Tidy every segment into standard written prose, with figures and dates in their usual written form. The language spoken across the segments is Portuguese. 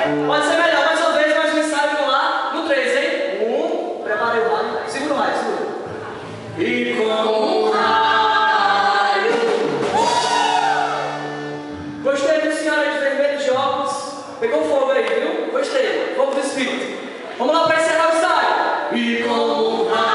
Pode ser melhor, mais uma vez, mais um ensaio, vamos lá. No 3, hein? 1, preparei o raio. Segura o raio, segura. E como um raio. Gostei do senhor aí de vermelho de óculos. Pegou fogo aí, viu? Gostei. Fogo do espírito. Vamos lá para encerrar o ensaio. E como um raio.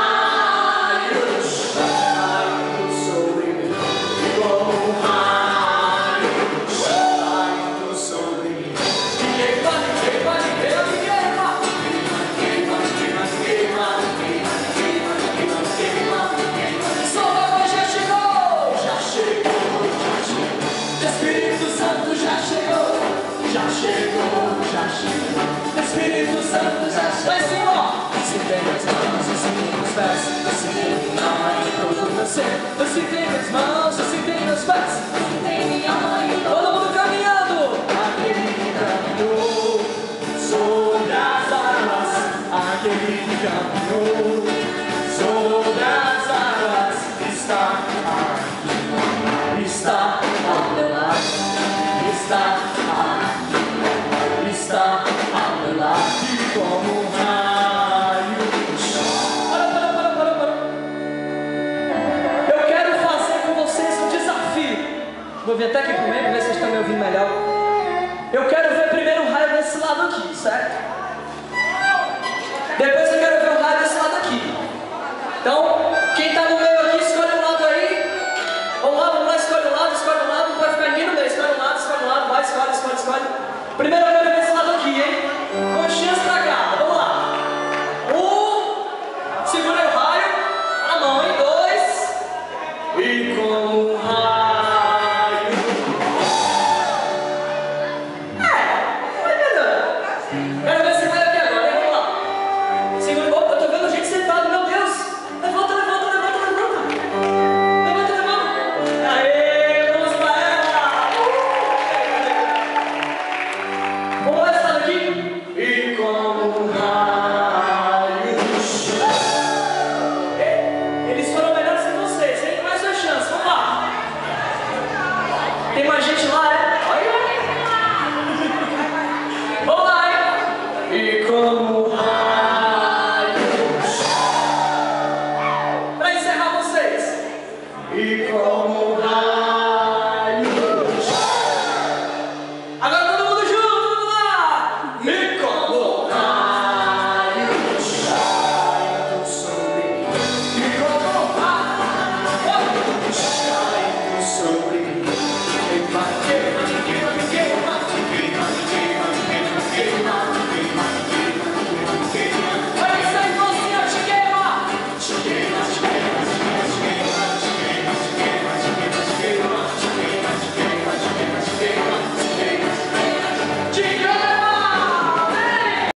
Espírito Santo já chegou. Vai sim, ó. Se tem as mãos, se tem os pés, se tem minha mãe, todo você. Se tem as mãos, se tem os pés, se tem minha mãe, todo mundo caminhando. Aquele que caminhou sobre as águas, aquele que caminhou sobre as águas está aqui, está ao meu lado, está aqui, está ao meu lado como um raio. Para. Eu quero fazer com vocês um desafio. Vou vir até aqui pro meio, ver se vocês estão me ouvindo melhor. Eu quero ver primeiro o raio desse lado aqui, certo? Depois eu quero ver o raio desse lado aqui. Então, quem está no meio aqui, escolhe um lado aí. Vamos lá, escolhe um lado, não pode ficar ninguém no meio. Escolhe um lado, vai, escolhe. Primeiro eu quero ver esse lado aqui, hein? Conchinhas pra cá, vamos lá. 1, segura aí o raio, a mão em 2. E como um raio. Vai melhorando.